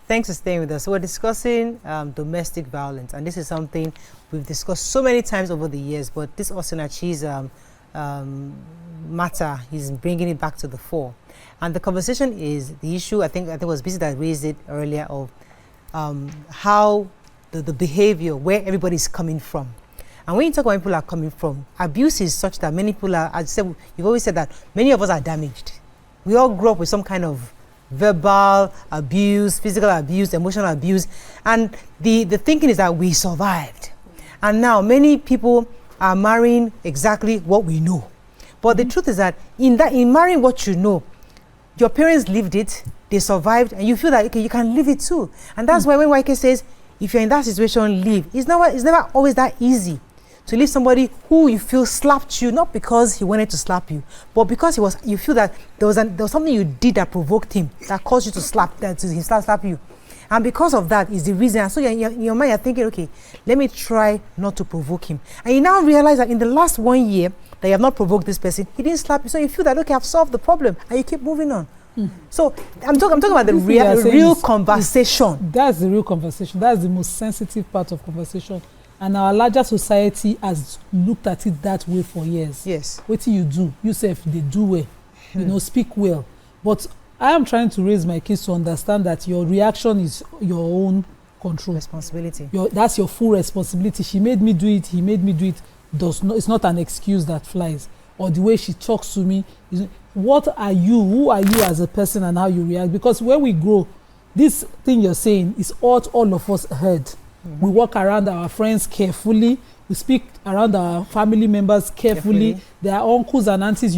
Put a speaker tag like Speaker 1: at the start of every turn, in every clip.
Speaker 1: Thanks for staying with us. So we're discussing domestic violence, and this is something we've discussed so many times over the years, but this Osinachi's matter, he's bringing it back to the fore. And the conversation is the issue, I think it was Busy that raised it earlier, of how the behavior, where everybody's coming from. And when you talk about where people are coming from, abuse is such that many people are, as you said, you've always said that many of us are damaged. We all grew up with some kind of verbal abuse, physical abuse, emotional abuse, and the thinking is that we survived. And now many people are marrying exactly what we know. But the truth is that in marrying what you know, your parents lived it, they survived, and you feel that okay, you can live it too. And that's why when YK says, if you're in that situation, leave. It's never always that easy to leave somebody who you feel slapped you, not because he wanted to slap you, but because you feel that there was something you did that provoked him, that caused you to slap you. And because of that is the reason. And so in your mind, you're thinking, okay, let me try not to provoke him. And you now realize that in the last 1 year that you have not provoked this person, he didn't slap you. So you feel that, okay, I've solved the problem, and you keep moving on. So I'm talking about the real conversation.
Speaker 2: That's the real conversation. That's the most sensitive part of conversation. And our larger society has looked at it that way for years.
Speaker 1: Yes.
Speaker 2: What do? You say if they do well, speak well. But I am trying to raise my kids to understand that your reaction is your own control.
Speaker 1: Responsibility.
Speaker 2: That's your full responsibility. She made me do it, he made me do it. It's not an excuse that flies. Or the way she talks to me. What are you? Who are you as a person and how you react? Because when we grow, this thing you're saying is what all of us heard. We walk around our friends carefully. We speak around our family members carefully. Their uncles and aunties,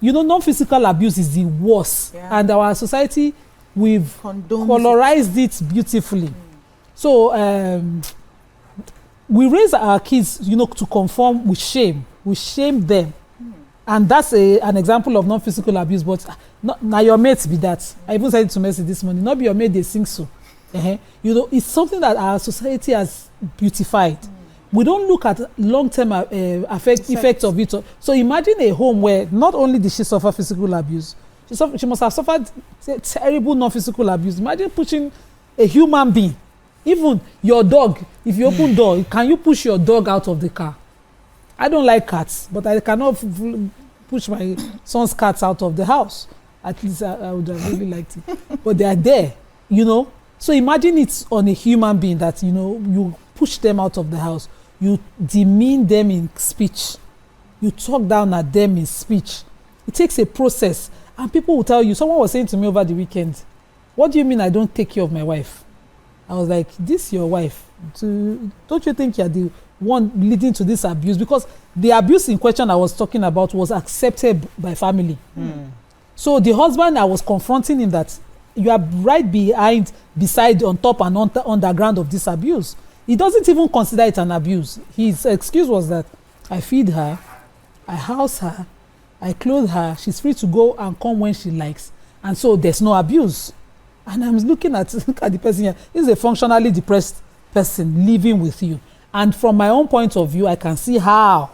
Speaker 2: non-physical abuse is the worst. Yeah. And our society, we've colorized it beautifully. So we raise our kids, to conform with shame. We shame them. And that's an example of non-physical abuse, but now your mates be that. I even said it to Mercy this morning, not be your mate, they sing so. It's something that our society has beautified. We don't look at long-term effects of it. So imagine a home where not only did she suffer physical abuse, she must have suffered terrible non-physical abuse. Imagine pushing a human being, even your dog. If you open door, can you push your dog out of the car? I don't like cats, but I cannot push my son's cats out of the house. At least I would have really liked it. But they are there, So imagine it's on a human being that, you push them out of the house. You demean them in speech. You talk down at them in speech. It takes a process. And people will tell you, someone was saying to me over the weekend, what do you mean I don't take care of my wife? I was like, this is your wife. Don't you think you're the one leading to this abuse? Because the abuse in question I was talking about was accepted by family. So the husband, I was confronting him that you are right beside, on top and underground of this abuse. He doesn't even consider it an abuse. His excuse was that I feed her, I house her, I clothe her, she's free to go and come when she likes. And so there's no abuse. And I'm looking at the person here. This is a functionally depressed person living with you. And from my own point of view, I can see how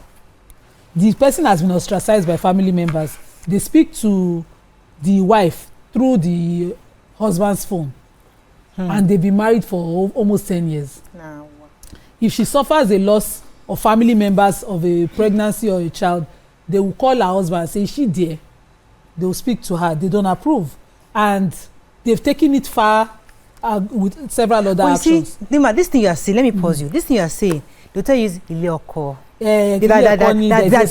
Speaker 2: the person has been ostracized by family members. They speak to the wife through the husband's phone. And they've been married for almost 10 years.
Speaker 1: No.
Speaker 2: If she suffers a loss of family members of a pregnancy or a child, they will call her husband and say, is she there? They will speak to her. They don't approve. And they've taken it far with several other actions.
Speaker 1: See, Nima, this thing you are saying, let me pause you. This thing you are saying, they'll tell you is Ilioko.
Speaker 2: It's
Speaker 1: a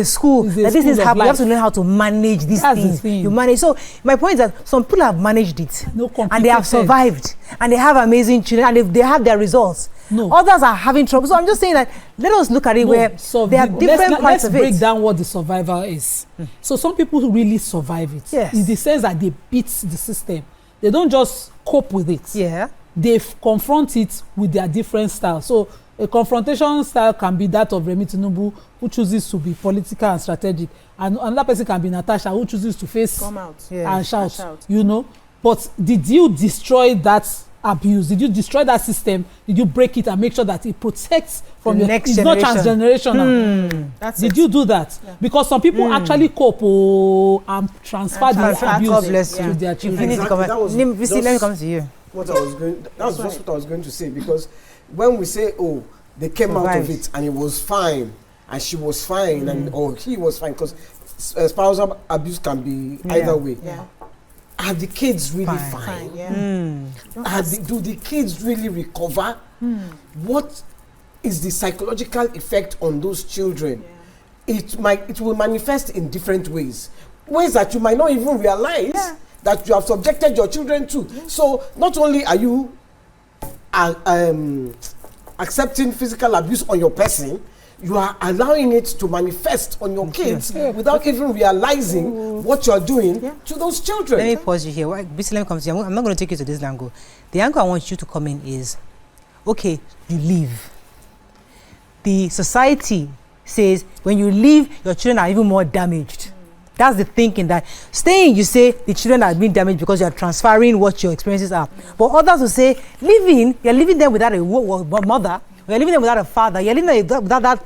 Speaker 1: school. This is how you have to learn how to manage these things. You manage. So my point is that some people have managed it, and they have survived, and they have amazing children, and they have their results. Others are having trouble. So I'm just saying that let us look at it where there are different parts of it.
Speaker 2: Let's break down what the survivor is. So some people really survive it.
Speaker 1: Yes.
Speaker 2: In the sense that they beat the system. They don't just cope with it.
Speaker 1: Yeah.
Speaker 2: They confront it with their different styles. So a confrontation style can be that of Remi Tinubu, who chooses to be political and strategic, and another person can be Natasha, who chooses to face and shout. But did you destroy that abuse? Did you destroy that system? Did you break it and make sure that it protects from
Speaker 1: the next
Speaker 2: generation?
Speaker 1: It's
Speaker 2: not transgenerational. Did you do that? Yeah. Because some people actually cope and transfer the abuse to their children.
Speaker 1: Let me come to you.
Speaker 3: what I was going. That's just what I was going to say, because when we say, oh, they came out of it and it was fine, and she was fine, and or he was fine, because spousal abuse can be either way.
Speaker 4: Yeah.
Speaker 3: Are the kids really fine? Do the kids really recover? What is the psychological effect on those children? It will manifest in different ways that you might not even realize that you have subjected your children to. So not only are you accepting physical abuse on your person, you are allowing it to manifest on your kids without even realizing what you are doing to those children.
Speaker 1: Let me pause you here. Let me come to you. I'm not going to take you to this angle. The angle I want you to come in is, okay, you leave. The society says when you leave, your children are even more damaged. That's the thinking, that staying, you say the children are being damaged because you are transferring what your experiences are. But others will say, leaving, you're leaving them without a mother, you're leaving them without a father, you're leaving them without that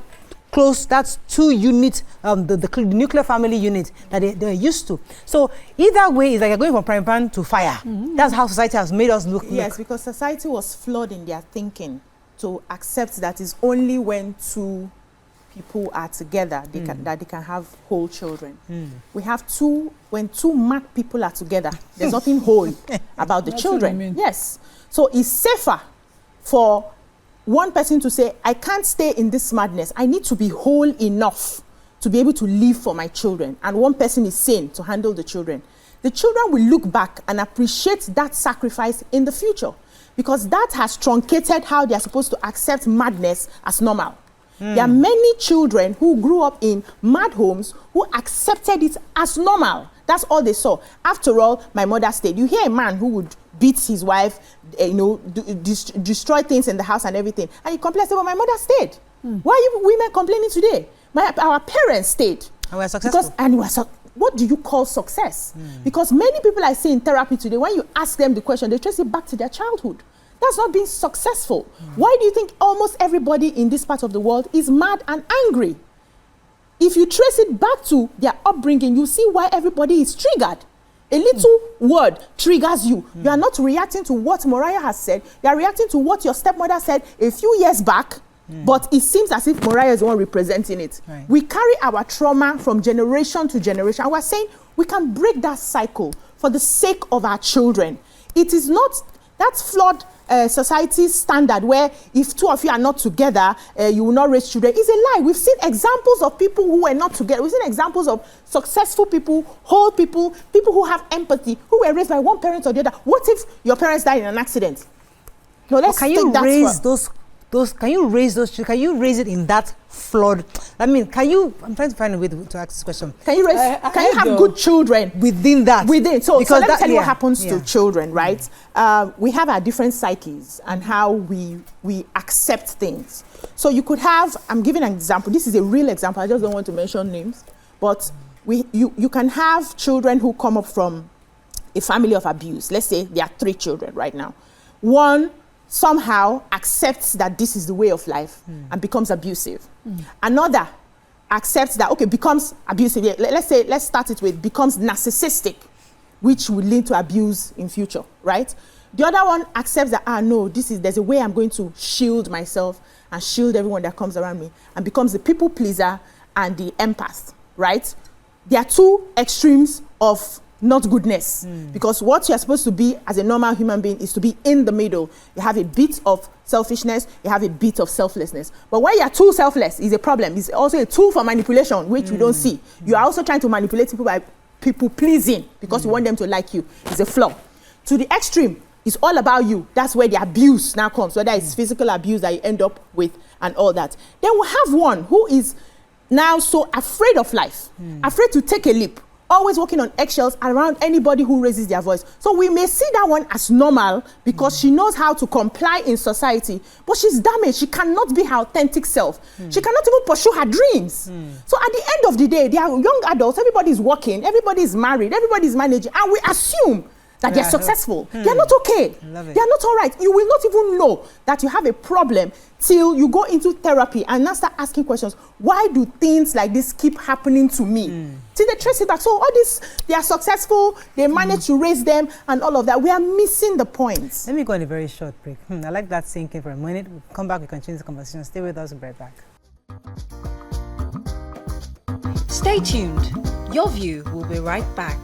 Speaker 1: close, that's 2 unit, the nuclear family unit that they're used to. So either way, it's like you're going from prime pan to fire. That's how society has made us look.
Speaker 4: Yes, because society was flawed in their thinking to accept that it's only when 2 people are together that they can have whole children. We have when 2 mad people are together, there's nothing whole about the children. Yes. So it's safer for one person to say, I can't stay in this madness. I need to be whole enough to be able to live for my children. And one person is sane to handle the children. The children will look back and appreciate that sacrifice in the future, because that has truncated how they are supposed to accept madness as normal. There are many children who grew up in mad homes who accepted it as normal. That's all they saw. After all, my mother stayed. You hear a man who would beat his wife, destroy things in the house and everything, and you complain, say, well, my mother stayed. Why are you women complaining today? Our parents stayed.
Speaker 1: And we're successful.
Speaker 4: What do you call success? Because many people I see in therapy today, when you ask them the question, they trace it back to their childhood. That's not being successful. Why do you think almost everybody in this part of the world is mad and angry? If you trace it back to their upbringing, you see why everybody is triggered. A little word triggers you. You are not reacting to what Moriah has said. You are reacting to what your stepmother said a few years back, but it seems as if Moriah is the one representing it.
Speaker 1: Right.
Speaker 4: We carry our trauma from generation to generation. And we're saying we can break that cycle for the sake of our children. It is not that flawed society's standard where if 2 of you are not together, you will not raise children. It's a lie. We've seen examples of people who were not together. We've seen examples of successful people, whole people, people who have empathy, who were raised by one parent or the other. What if your parents died in an accident? No, let's
Speaker 1: can you raise those? Can you raise those? Can you raise it in that flawed? I mean, can you? I'm trying to find a way to ask this question.
Speaker 4: Can you raise? Can you have good children
Speaker 1: within that?
Speaker 4: So let me tell you what happens to children, right? We have our different psyches and how we accept things. So you could have. I'm giving an example. This is a real example. I just don't want to mention names, but you can have children who come up from a family of abuse. Let's say there are 3 children right now. One somehow accepts that this is the way of life and becomes abusive. Another accepts that, okay, becomes abusive. Yeah, let's start it with becomes narcissistic, which will lead to abuse in future, right? The other one accepts that, no, there's a way I'm going to shield myself and shield everyone that comes around me, and becomes the people pleaser and the empath, right? There are 2 extremes of not goodness, because what you're supposed to be as a normal human being is to be in the middle. You have a bit of selfishness, you have a bit of selflessness. But when you're too selfless is a problem. It's also a tool for manipulation, which we don't see. You are also trying to manipulate people by people pleasing because you want them to like you. It's a flaw. To the extreme, it's all about you. That's where the abuse now comes, whether it's physical abuse that you end up with and all that. Then we have one who is now so afraid of life, afraid to take a leap, always walking on eggshells around anybody who raises their voice. So we may see that one as normal because she knows how to comply in society, but she's damaged. She cannot be her authentic self. She cannot even pursue her dreams. So at the end of the day, they are young adults, everybody's working, everybody's married, everybody's managing, and we assume that they're successful. They're not okay.
Speaker 1: Love it.
Speaker 4: They're not all right. You will not even know that you have a problem till you go into therapy and now start asking questions. Why do things like this keep happening to me? Till they trace it back. So all this, they are successful, they manage to raise them and all of that. We are missing the point.
Speaker 1: Let me go on a very short break. I like that thinking for a minute. We'll come back, we continue the conversation. Stay with us, we'll be right back.
Speaker 5: Stay tuned. Your View will be right back.